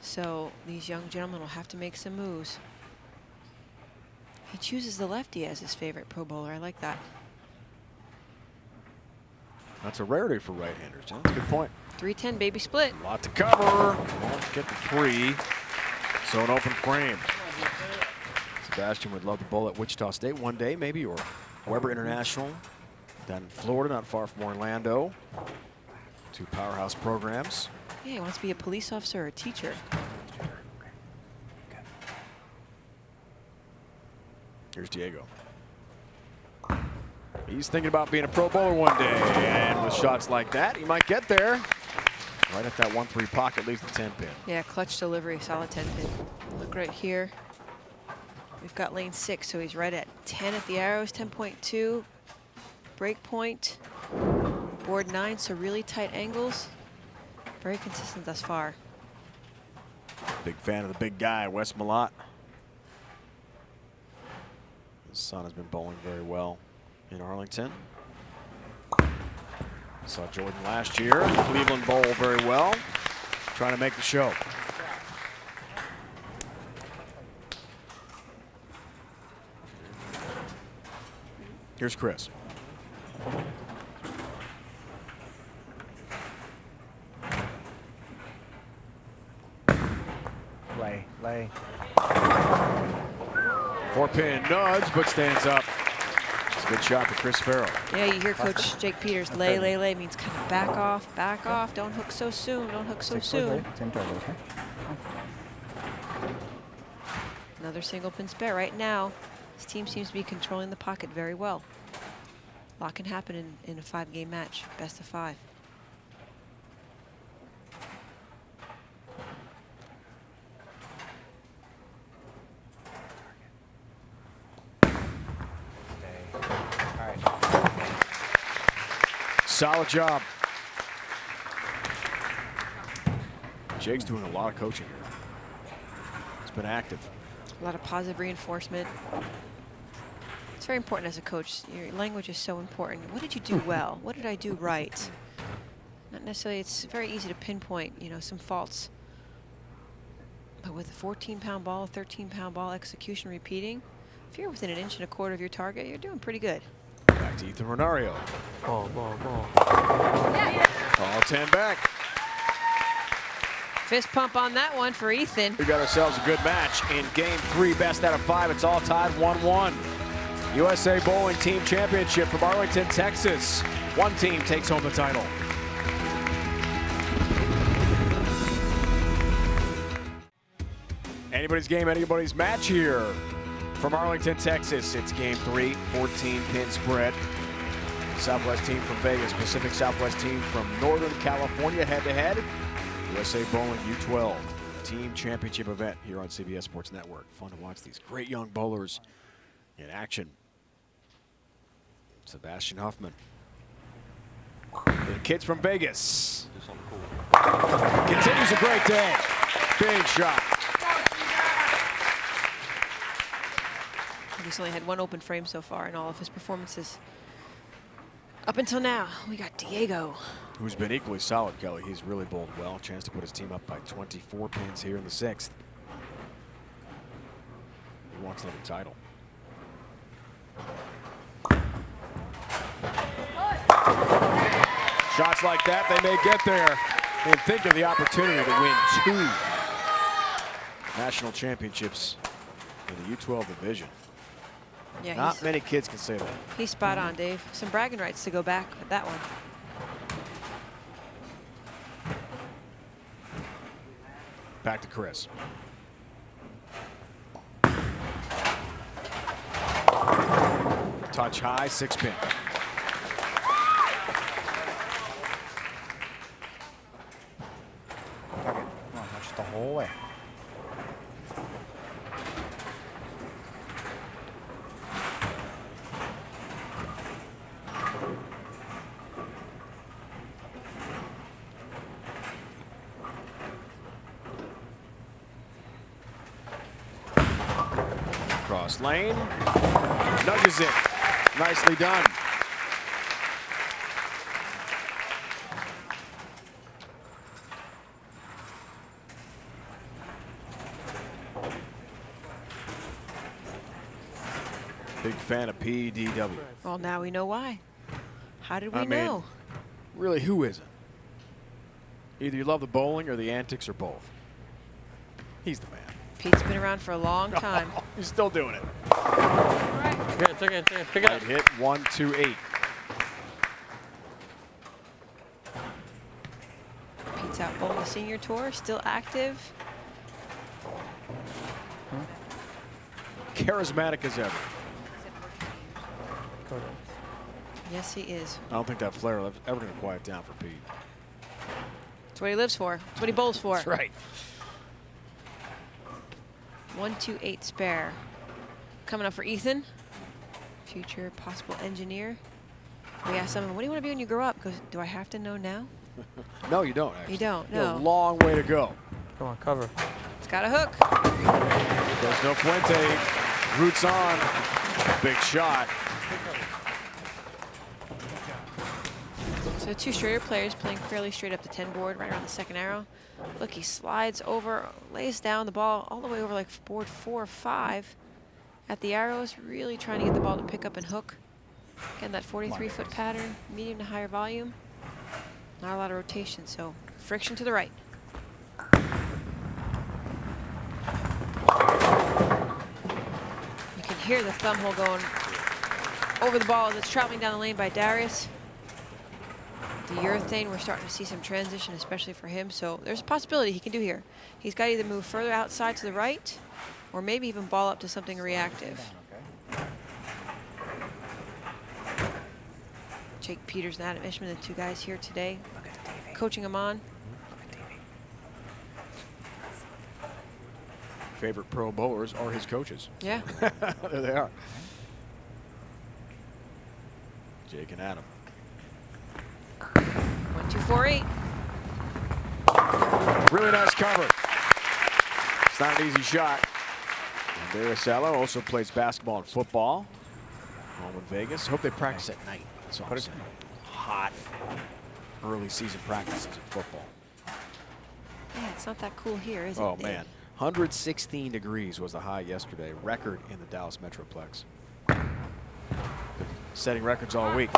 So these young gentlemen will have to make some moves. He chooses the lefty as his favorite pro bowler. I like that. That's a rarity for right-handers. That's a good point. 310 baby split. A lot to cover. Won't get the 3. So an open frame. Sebastian would love to bowl at Wichita State one day, maybe, or Weber International down in Florida, not far from Orlando. 2 powerhouse programs. Yeah, he wants to be a police officer or a teacher. Here's Diego. He's thinking about being a pro bowler one day, and with shots like that, he might get there. Right at that 1-3 pocket, leaves the 10 pin. Yeah, clutch delivery, solid 10 pin. Look right here. We've got lane 6, so he's right at 10 at the arrows, 10.2. Break point, board 9, so really tight angles. Very consistent thus far. Big fan of the big guy, Wes Malott. His son has been bowling very well in Arlington. Saw Jordan last year. Cleveland bowl very well. Trying to make the show. Here's Chris. Lay. 4-pin nudge, but stands up. It's a good shot for Chris Farrell. Yeah, you hear Coach Jake Peters, lay means kind of back off. Don't hook so soon, don't hook so soon. Another single pin spare right now. This team seems to be controlling the pocket very well. A lot can happen in a 5-game match, best of 5. Solid job. Jake's doing a lot of coaching here. He's been active. A lot of positive reinforcement. It's very important as a coach. Your language is so important. What did you do well? What did I do right? Not necessarily, it's very easy to pinpoint, you know, some faults. But with a 14-pound ball, a 13-pound ball, execution repeating, if you're within 1.25 inches of your target, you're doing pretty good. Back to Ethan Ronario. Ball. All 10 back. Fist pump on that one for Ethan. We got ourselves a good match in game 3, best out of 5. It's all tied 1-1. USA Bowling Team Championship from Arlington, Texas. One team takes home the title. Anybody's game, anybody's match here. From Arlington, Texas, it's game 3, 14-pin spread. Southwest team from Vegas, Pacific Southwest team from Northern California head-to-head. USA Bowling U12 Team Championship event here on CBS Sports Network. Fun to watch these great young bowlers in action. Sebastian Huffman. The kids from Vegas. Continues a great day. Big shot. He's only had 1 open frame so far in all of his performances. Up until now, we got Diego. Who's been equally solid, Kelly. He's really bowled well. Chance to put his team up by 24 pins here in the 6th. He wants another title. Shots like that, they may get there. And think of the opportunity to win 2 national championships in the U12 division. Yeah, Not many kids can say that. He's spot on, Dave. Some bragging rights to go back with that one. Back to Chris. Touch high, 6-pin. Come on, that's the whole way. Cross lane, nudges it. Nicely done. big fan of PDW. Well, now we know why. How did we I mean, know? Really, who isn't? Either you love the bowling or the antics or both. He's the man. Pete's been around for a long time. He's still doing it. It's okay. Pick it Right up. hit, 1-2-8. Pete's out bowling the senior tour, still active. Charismatic as ever. Yes, he is. I don't think that flare is ever going to quiet down for Pete. That's what he lives for. That's what he bowls for. That's right. 1-2-8 spare. Coming up for Ethan, future possible engineer. We asked him, what do you want to be when you grow up? He goes, do I have to know now? No, you don't, actually. You don't, You have no. a long way to go. Come on, cover. It's got a hook. There's no Fuente. Roots on. Big shot. So two straighter players playing fairly straight up the 10 board, right around the second arrow. Look, he slides over, lays down the ball all the way over like board 4 or 5 at the arrows, really trying to get the ball to pick up and hook. Again, that 43-foot pattern, medium to higher volume. Not a lot of rotation, so friction to the right. You can hear the thumb hole going over the ball as it's traveling down the lane by Darius. The urethane, we're starting to see some transition, especially for him, so there's a possibility he can do here. He's got to either move further outside to the right, or maybe even ball up to something reactive. Jake Peters and Adam Ishman, the two guys here today, coaching him on. Favorite pro bowlers are his coaches. Yeah. There they are. Jake and Adam. 1-2-4-8. Really nice cover. It's not an easy shot. And Darius Sallow also plays basketball and football. Home in Vegas. Hope they practice at night. That's all I'm saying. Hot early season practices in football. Yeah, it's not that cool here, is it? Oh, man. 116 degrees was the high yesterday. Record in the Dallas Metroplex. Setting records all week.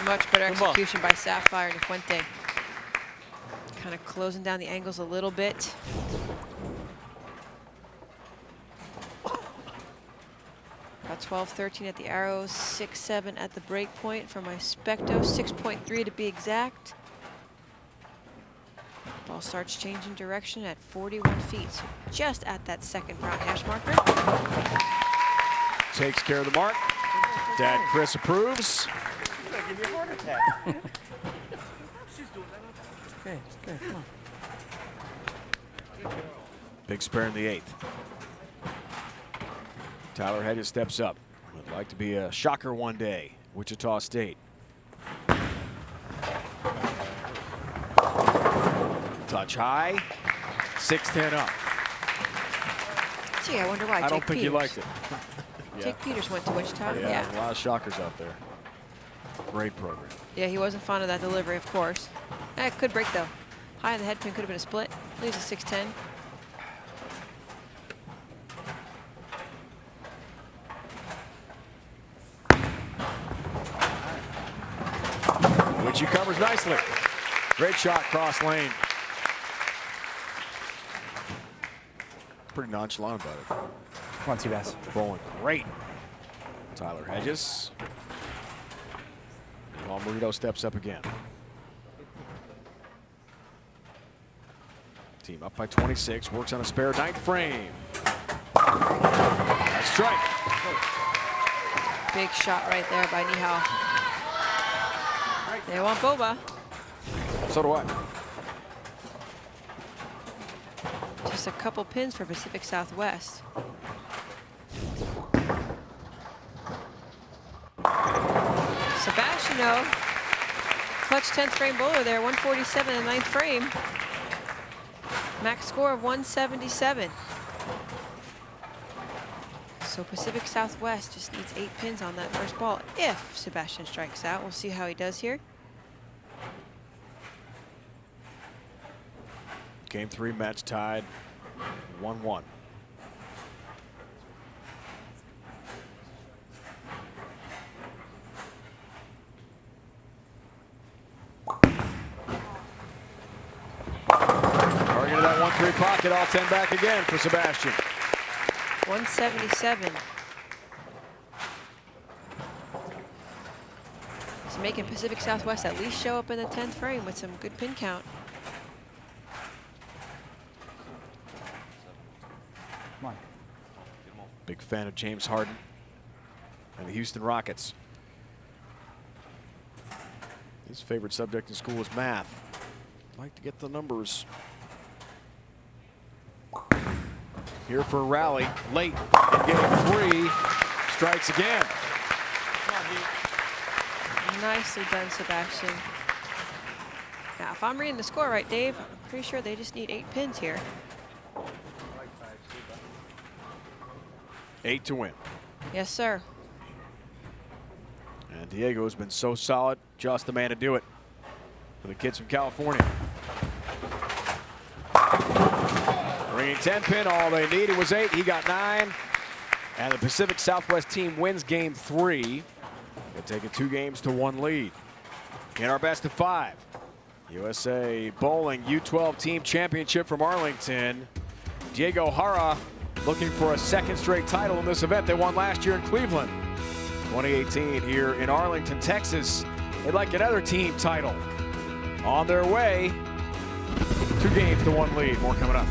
Much better execution by Saphyre and Fuente. Kind of closing down the angles a little bit. About 12-13 at the arrows, 6-7 at the break point for my Specto, 6.3 to be exact. Ball starts changing direction at 41 feet, so just at that second brown hash marker. Takes care of the mark. Dad Chris approves. Give you a heart attack. Okay, it's okay. Come on. Big spare in the 8th. Tyler Hedges steps up. Would like to be a shocker one day. Wichita State. Touch high. 6-10 up. Gee, I wonder why. I don't think he liked it. Jake Peters went to Wichita. Yeah, a lot of shockers out there. Great program. Yeah, he wasn't fond of that delivery, of course. It could break, though. High on the head pin could have been a split. Leaves a 6-10. Which he covers nicely. Great shot cross lane. Pretty nonchalant about it. Come on, T-Bass. Bowling great. Tyler Hedges. Paul Marito steps up again. Team up by 26, works on a spare 9th frame. Nice strike. Big shot right there by Nihal. They want Boba. So do I. Just a couple pins for Pacific Southwest. Sebastiano, clutch 10th frame bowler there, 147 in the 9th frame. Max score of 177. So Pacific Southwest just needs 8 pins on that first ball if Sebastian strikes out. We'll see how he does here. Game 3 match tied 1-1. into that 1-3 pocket, all 10 back again for Sebastian. 177. He's making Pacific Southwest at least show up in the 10th frame with some good pin count. Come on. Big fan of James Harden and the Houston Rockets. His favorite subject in school is math. Like to get the numbers. Here for a rally, late in game 3, strikes again. Nicely done, Sebastian. Now, if I'm reading the score right, Dave, I'm pretty sure they just need 8 pins here. 8 to win. Yes, sir. And Diego's been so solid, just the man to do it for the kids from California. Bringing 10 pin, all they needed was 8. He got 9. And the Pacific Southwest team wins game 3. They're taking 2 games to 1 lead. In our best of 5, USA Bowling U12 Team Championship from Arlington. Diego Jara looking for a 2nd straight title in this event. They won last year in Cleveland. 2018 here in Arlington, Texas. They'd like another team title. On their way, 2 games to 1 lead. More coming up.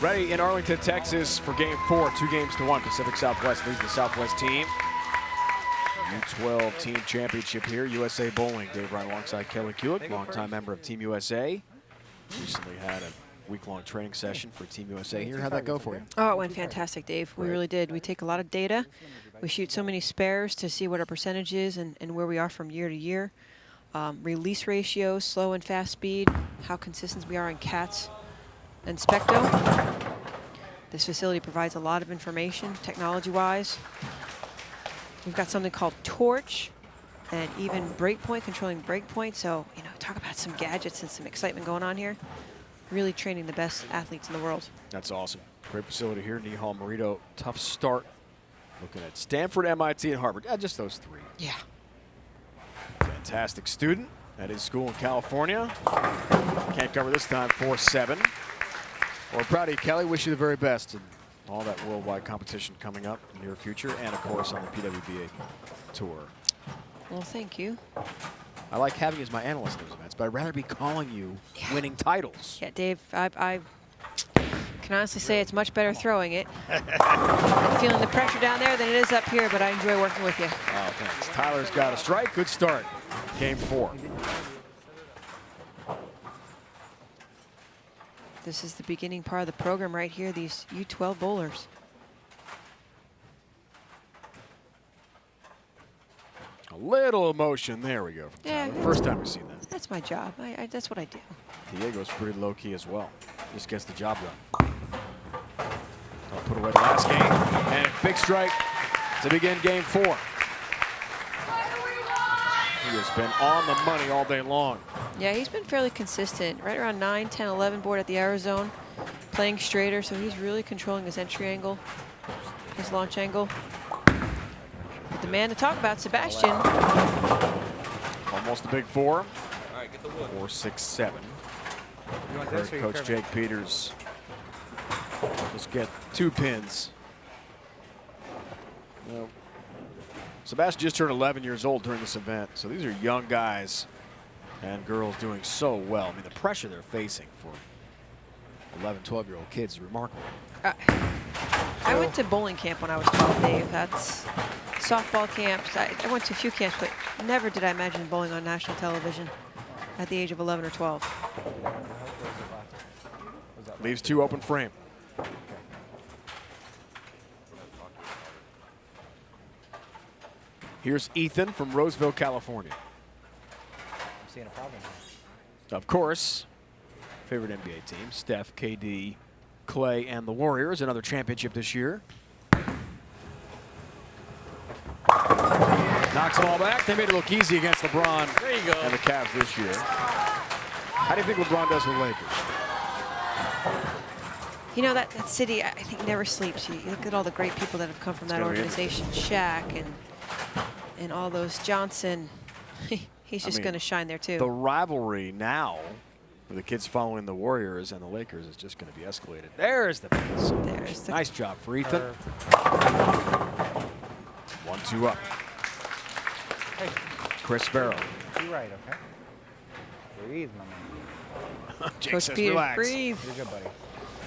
Ready in Arlington, Texas for game 4, 2 games to 1. Pacific Southwest leads the Southwest team. U12 team championship here. USA Bowling. Dave Ryan alongside Kelly Kulick, longtime member of Team USA. Recently had a week-long training session for Team USA here. How'd that go for you? Oh, it went fantastic, Dave. We really did. We take a lot of data. We shoot so many spares to see what our percentage is and where we are from year to year. Release ratios, slow and fast speed, how consistent we are in CATS and Specto. This facility provides a lot of information technology-wise. We've got something called Torch and even breakpoint, controlling breakpoint. So, you know, talk about some gadgets and some excitement going on here. Really training the best athletes in the world. That's awesome. Great facility here. Nihal Morito, tough start. Looking at Stanford, MIT, and Harvard. Just those 3. Yeah. Fantastic student at his school in California. Can't cover this time, 4-7. Well, proud of you, Kelly. Wish you the very best in all that worldwide competition coming up in the near future, and of course on the PWBA tour. Well, thank you. I like having you as my analyst in those events, but I'd rather be calling you winning titles. Yeah, Dave, I can honestly say it's much better throwing it. I'm feeling the pressure down there than it is up here, but I enjoy working with you. Oh, thanks. Tyler's got a strike. Good start. Game 4. This is the beginning part of the program right here, these U12 bowlers. A little emotion. There we go. Yeah. First time we've seen that. That's my job. That's what I do. Diego's pretty low-key as well. Just gets the job done. I'll put away the last game. And a big strike to begin game 4. He has been on the money all day long. Yeah, he's been fairly consistent. Right around 9, 10, 11 board at the arrow zone. Playing straighter, so he's really controlling his entry angle, his launch angle. But the man to talk about, Sebastian. Almost a big 4. 4, 6, 7. Heard Coach Jake Peters just get 2 pins. You know, Sebastian just turned 11 years old during this event, so these are young guys and girls doing so well. I mean, the pressure they're facing for 11, 12-year-old kids is remarkable. I went to bowling camp when I was 12, Dave. That's softball camps. I went to a few camps, but never did I imagine bowling on national television at the age of 11 or 12. Leaves 2 open frame. Here's Ethan from Roseville, California. I'm seeing a problem here. Of course, favorite NBA team, Steph, KD, Clay, and the Warriors. Another championship this year. Knocks them all back. They made it look easy against LeBron There you go. and the Cavs this year. How do you think LeBron does with Lakers? You know, that city, I think, never sleeps. You look at all the great people that have come from that gonna be organization. Shaq and all those Johnson. He's just going to shine there too. The rivalry now, with the kids following the Warriors and the Lakers, is just going to be escalated. There's the piece. There's the nice job for Ethan. 1-2 up. Hey. Chris Farrow. Be right, okay? Breathe, my man. Jake Coach says Peters, relax. breathe. You're good, buddy.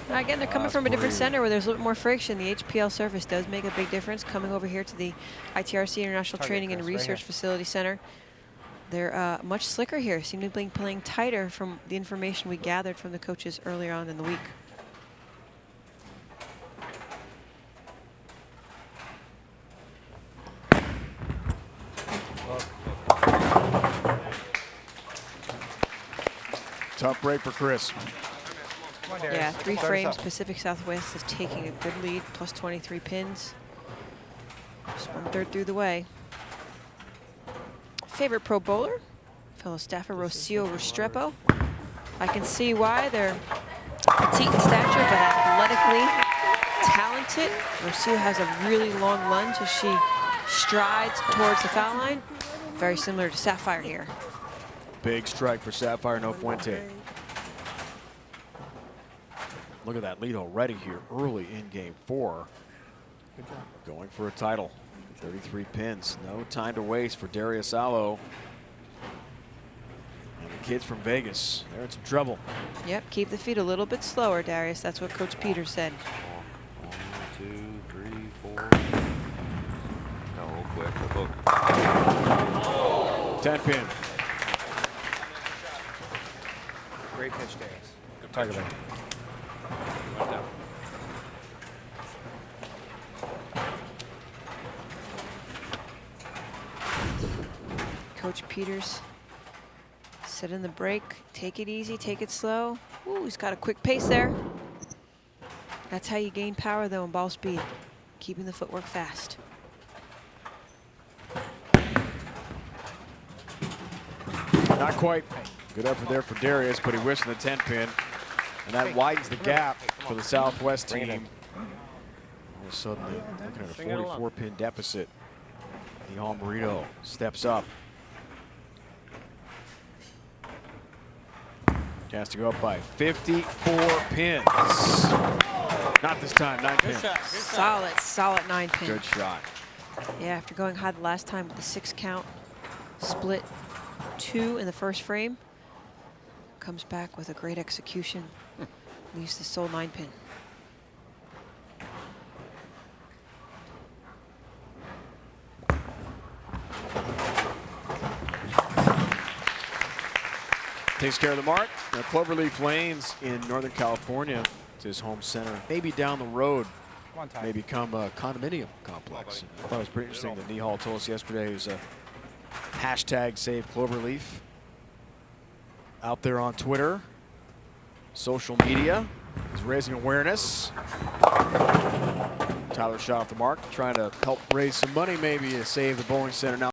Now again, they're coming from a different center where there's a little bit more friction. The HPL surface does make a big difference. Coming over here to the ITRC International Training and Research Facility Center, they're much slicker here. Seem to be playing tighter from the information we gathered from the coaches earlier on in the week. Tough break for Chris. Yeah, 3 frames. Pacific Southwest is taking a good lead, plus 23 pins. Just 1/3 through the way. Favorite pro bowler, fellow staffer Rocio Restrepo. I can see why they're petite in stature, but athletically talented. Rocio has a really long lunge as she strides towards the foul line. Very similar to Saphyre here. Big strike for Saphyre No Fuente. Look at that lead already here early in game 4. Good job. Going for a title. 33 pins. No time to waste for Darius Allo. And the kids from Vegas, they're in some trouble. Yep, keep the feet a little bit slower, Darius. That's what Coach Peters said. 1, 2, 3, 4. No, real quick. Look. 10 pin. Great pitch, Darius. Tiger leg. Coach Peters said in the break, take it easy, take it slow. Ooh, he's got a quick pace there. That's how you gain power, though, and ball speed. Keeping the footwork fast. Not quite. Good effort there for Darius, but he whiffs the 10 pin. And that widens the gap for the Southwest team. All of a sudden, they're looking at a 44 pin deficit. Nihal Marino steps up. Has to go up by 54 pins. Not this time, 9 pins. Solid 9 pin. Good shot. Yeah, after going high the last time with the 6 count, split 2 in the first frame, comes back with a great execution, leaves the sole 9 pin. Takes care of the mark. Now, Cloverleaf Lanes in Northern California, it's his home center. Maybe down the road may become a condominium complex. I thought it was pretty interesting that Nihal told us yesterday it was a hashtag Save Cloverleaf out there on Twitter, social media. He's raising awareness. Tyler shot off the mark, trying to help raise some money maybe to save the bowling center. Now